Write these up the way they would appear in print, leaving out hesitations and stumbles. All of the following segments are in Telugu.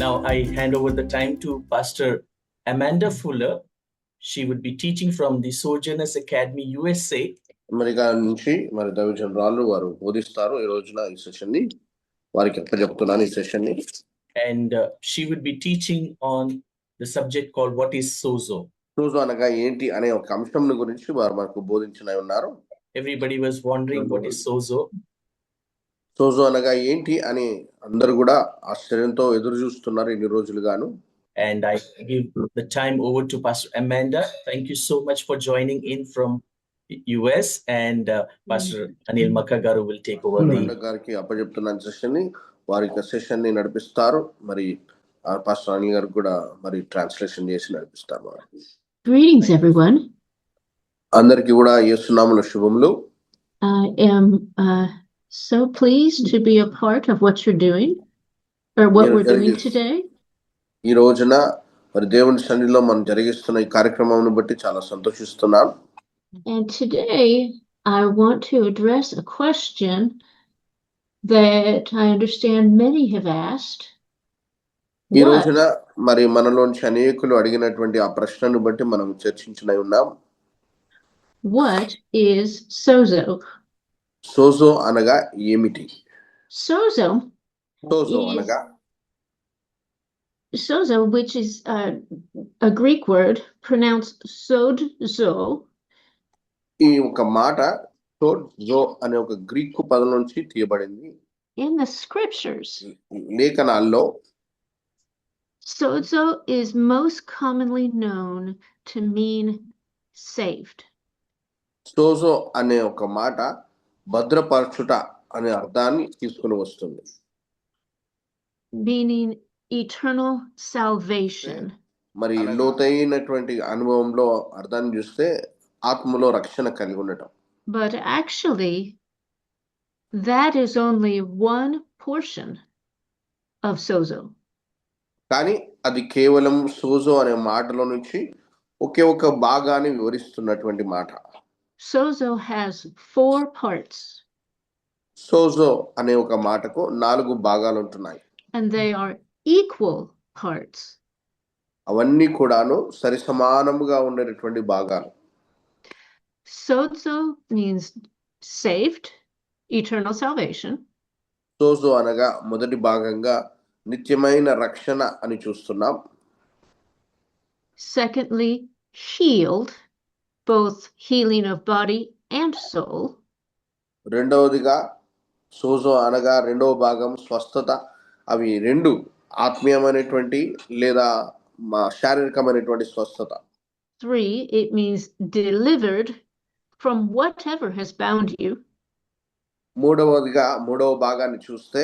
Now I hand over the time to Pastor Amanda Fuller. She would be teaching from the Sojourners Academy, USA. America నుంచి మరి దైవజనురాలు వారు బోధిస్తారు ఈ రోజున ఈ సెషన్ ని వారికి అప్పచెప్తున్నాను ఈ సెషన్ ని. And she would be teaching on the subject called what is sozo. sozo అనగా ఏంటి అనే ఒక అంశం గురించి వారు మనకు బోధించనై ఉన్నారు. Everybody was wondering what is sozo. sozo అనగా ఏంటి అని అందరూ కూడా ఆశ్చర్యంతో ఎదురు చూస్తున్నారు ఇన్ని రోజులుగాను. And I give the time over to Pastor Amanda. Thank you so much for joining in from US, and Pastor Anil Makagaru will take over the గారికి అప్పచెప్తున్నాను సెషన్ ని. వారికి సెషన్ ని నడిపిస్తారు. మరి పాస్టర్ అనిల్ గారు కూడా మరి ట్రాన్స్లేషన్ చేసి నడిపిస్తారు. Greetings everyone. అందరికీ కూడా యేసునామములో శుభములు. I am so pleased to be a part of what you're doing or what we're doing today. ఈ రోజున మరి దేవుని సన్నిధిలో మనం జరిగిస్తున్న ఈ కార్యక్రమాన్ని బట్టి చాలా సంతోషిస్తున్నాను. And today I want to address a question that I understand many have asked. ఈ రోజున మరి మనలోంచి అనేకులు అడిగినటువంటి ఆ ప్రశ్నను బట్టి మనం చర్చించునై ఉన్నాం. What is sozo? sozo అనగా ఏమిటి? Sozo అనగా sozo, which is a Greek word pronounced sodzo. ఈ ఒక మాట sodzo అనే ఒక గ్రీకు పదం నుంచి తీయబడింది. In the scriptures, లేఖనాల్లో sozo is most commonly known to mean saved. sozo అనే ఒక మాట భద్రపరచుట అనే అర్థాన్ని తీసుకుని వస్తుంది. Meaning eternal salvation. మరి లోతైనటువంటి అనుభవంలో అర్థాన్ని చూస్తే ఆత్మలో రక్షణ కలిగి ఉండటం. But actually that is only one portion of sozo. కానీ అది కేవలం sozo అనే మాటలో నుంచి ఒకే ఒక భాగాన్ని వివరిస్తున్నటువంటి మాట. Sozo has 4 parts. sozo అనే ఒక మాటకు 4 భాగాలు ఉంటున్నాయి. And they are equal parts. అవన్నీ కూడాను సరి సమానముగా ఉండేటువంటి భాగాలు. Sozo means saved, eternal salvation. sozo అనగా మొదటి భాగంగా నిత్యమైన రక్షణ అని చూస్తున్నాం. Secondly, healed, both healing of body and soul. రెండవదిగా sozo అనగా రెండవ భాగం స్వస్థత. అవి రెండు ఆత్మీయమైనటువంటి లేదా శారీరకమైనటువంటి స్వస్థత. 3, it means delivered from whatever has bound you. మూడవదిగా మూడవ భాగాన్ని చూస్తే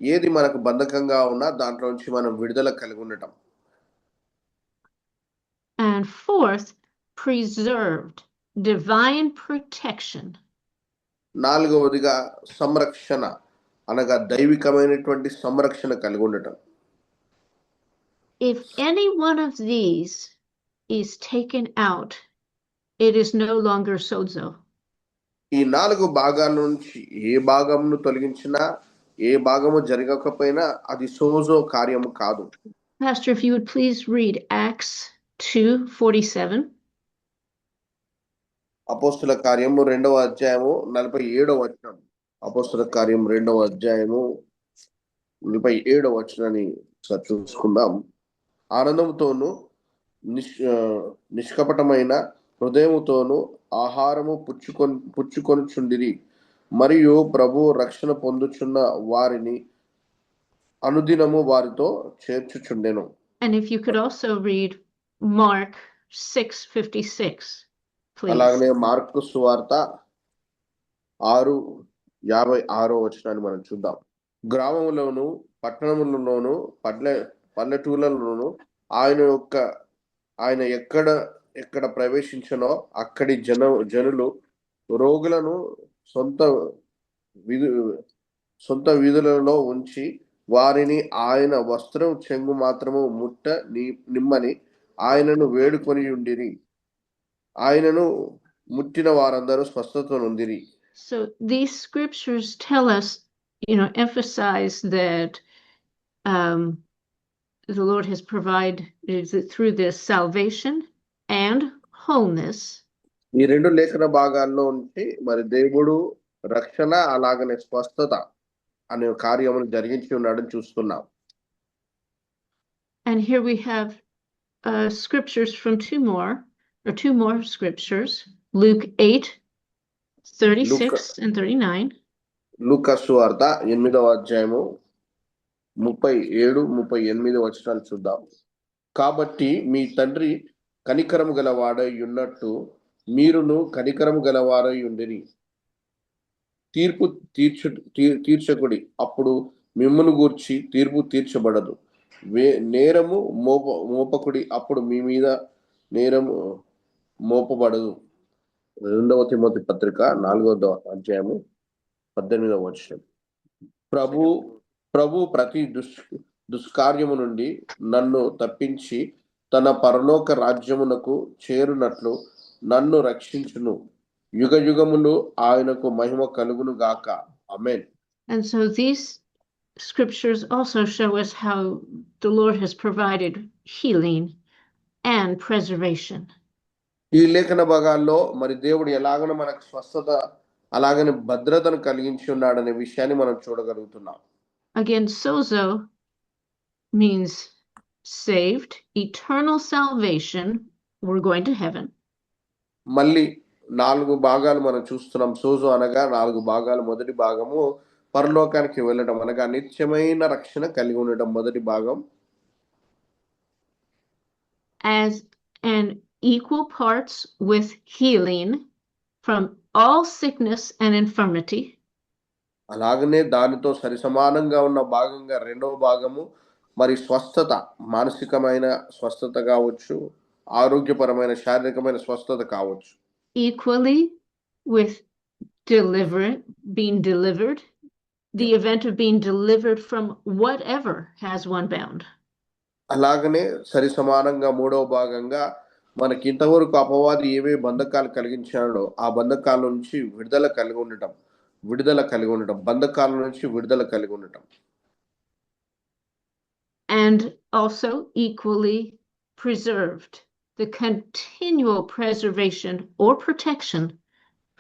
ఏది మనకు బంధకంగా ఉన్నా దాంట్లో నుంచి మనం విడుదల కలిగి ఉండటం. And 4th, preserved, divine protection. నాలుగవదిగా సంరక్షణ అనగా దైవికమైనటువంటి సంరక్షణ కలిగి ఉండటం. If any one of these is taken out, it is no longer sozo. ఈ 4 భాగాల నుంచి ఏ భాగమును తొలగించినా ఏ భాగము జరగకపోయినా అది sozo కార్యము కాదు. Pastor, if you would please read Acts 2:47. అపోస్తుల కార్యము 2వ అధ్యాయము 47వ వచనం. అపోస్తుల కార్యం 2వ అధ్యాయము 47వ వచనాన్ని చూసుకుందాం. ఆనందముతోను నిష్కపటమైన హృదయముతోను ఆహారము పుచ్చుకొనుచుండిరి మరియు ప్రభు రక్షణ పొందుచున్న వారిని అనుదినము వారితో చేర్చుచుండెను. And if you could also read Mark 6:56, please. అలాగనే మార్కు సువార్త 6:56వ వచనాన్ని మనం చూద్దాం. గ్రామములోను పట్టణములలోను పల్లెటూళ్ళలోను ఆయన ఎక్కడ ప్రవేశించనో అక్కడి జనులు రోగులను సొంత వీధులలో ఉంచి వారిని ఆయన వస్త్రం చెంగు మాత్రము నిమ్మని ఆయనను వేడుకొని ఉండిరి. ఆయనను ముట్టిన వారందరూ స్వస్థత నొందిరి. So these scriptures tell us, emphasize that the Lord has provided through this salvation and wholeness. ఈ రెండు లేఖన భాగాల్లో ఉంచి మరి దేవుడు రక్షణ అలాగనే స్వస్థత అనే కార్యమును జరిగించి ఉన్నాడని చూస్తున్నాం. And here we have scriptures from two more scriptures, Luke 8:36 and 39. లూకా సువార్త 8వ అధ్యాయము 37, 38 వచనాలు చూద్దాం. కాబట్టి మీ తండ్రి కనికరము గలవాడై ఉన్నట్టు మీరును కనికరము గలవారై ఉండిరి. తీర్పు తీర్చకుడి, అప్పుడు మిమ్మును గూర్చి తీర్పు తీర్చబడదు. నేరము మోపకుడి, అప్పుడు మీ మీద నేరము మోపబడదు. 2వ తిమోతి పత్రిక 4వ అధ్యాయము 18వ వచనం. ప్రభు ప్రతి దుష్కార్యము నుండి నన్ను తప్పించి తన పరలోక రాజ్యమునకు చేరునట్లు నన్ను రక్షించును. యుగ యుగములు ఆయనకు మహిమ కలుగును గాక. ఆమేన్. And so these scriptures also show us how the Lord has provided healing and preservation. ఈ లేఖన భాగాల్లో మరి దేవుడు ఎలాగన మనకు స్వస్థత అలాగనే భద్రతను కలిగించి ఉన్నాడనే విషయాన్ని మనం చూడగలుగుతున్నాం. Again, sozo means saved, eternal salvation. We're going to heaven. మళ్ళీ 4 భాగాలు మనం చూస్తున్నాం. సోజో అనగా 4 భాగాలు. మొదటి భాగము పరలోకానికి వెళ్ళడం అనగా నిత్యమైన రక్షణ కలిగి ఉండడం మొదటి భాగం. As an equal parts with healing from all sickness and infirmity. అలాగనే దానితో సరిసమానంగా ఉన్న భాగంగా రెండవ భాగము మరి స్వస్థత, మానసికమైన స్వస్థత కావచ్చు, ఆరోగ్యపరమైన శారీరకమైన స్వస్థత కావచ్చు. Equally with being delivered, the event of being delivered from whatever has one bound. అలాగనే సరిసమానంగా మూడవ భాగంగా మనకి ఇంతవరకు అపవాది ఏవే బంధకాలు కలిగించాడో ఆ బంధకాల నుంచి విడుదల కలిగి ఉండటం, బంధకాల నుంచి విడుదల కలిగి ఉండటం. And also equally preserved, the continual preservation or protection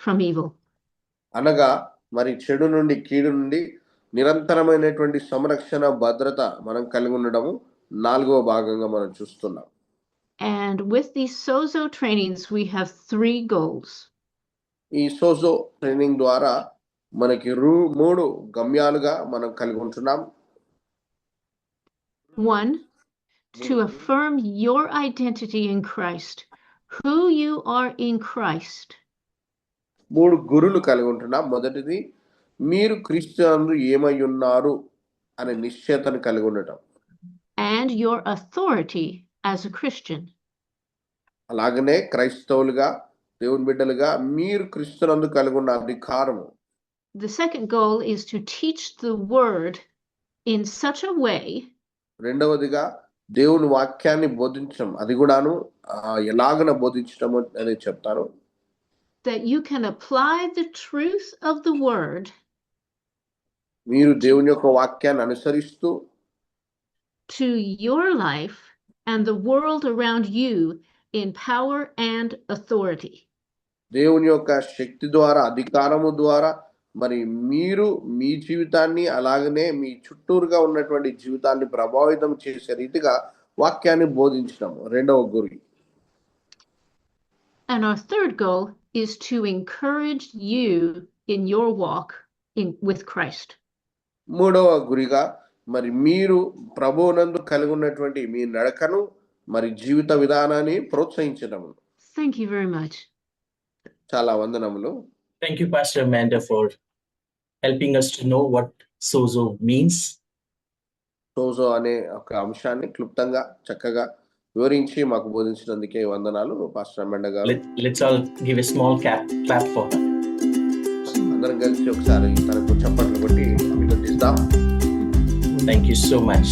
from evil. అనగా మరి చెడు నుండి, కీడు నుండి నిరంతరమైనటువంటి సంరక్షణ, భద్రత మనం కలిగి ఉండడము 4వ భాగంగా మనం చూస్తున్నాం. And with these sozo trainings we have 3 goals. ఈ సోజో ట్రైనింగ్ ద్వారా మనకి 3 గమ్యాలుగా మనం కలిగి ఉంటున్నాం. 1, to affirm your identity in Christ, who you are in Christ. 3 గురులు కలిగి ఉంటున్నాం. మొదటిది మీరు క్రీస్తునందు ఏమై ఉన్నారు అనే నిశ్చయతను కలిగి ఉండటం. And your authority as a Christian. అలాగనే క్రైస్తవులుగా, దేవుని బిడ్డలుగా మీరు క్రీస్తునందు కలిగి ఉన్న అధికారము. The second goal is to teach the word in such a way. రెండవదిగా దేవుని వాక్యాన్ని బోధించడం, అది కూడాను ఎలాగన బోధించడం అనేది చెప్తారు. That you can apply the truth of the word. మీరు దేవుని యొక్క వాక్యాన్ని అనుసరిస్తూ to your life and the world around you in power and authority. దేవుని యొక్క శక్తి ద్వారా, అధికారము ద్వారా మరి మీరు మీ జీవితాన్ని అలాగనే మీ చుట్టూరుగా ఉన్నటువంటి జీవితాన్ని ప్రభావితం చేసే రీతిగా వాక్యాన్ని బోధించడం రెండవ గురి. And our third goal is to encourage you in your walk with Christ. మూడవ గురిగా మరి మీరు ప్రభువునందు కలిగి ఉన్నటువంటి మీ నడకను మరి జీవిత విధానాన్ని ప్రోత్సహించడం. Thank you very much. చాలా వందనములు. Thank you, Pastor Amanda, for helping us to know what sozo means. Sozo అనే ఒక అంశాన్ని క్లుప్తంగా చక్కగా వివరించి మాకు బోధించినందుకే వందనాలు పాస్టర్ అమెండా గారు. Let's all give a small clap for her. అందరం కలిసి ఒకసారి తనకు చప్పట్లు కొట్టి అభినందిస్తాం. Thank you so much.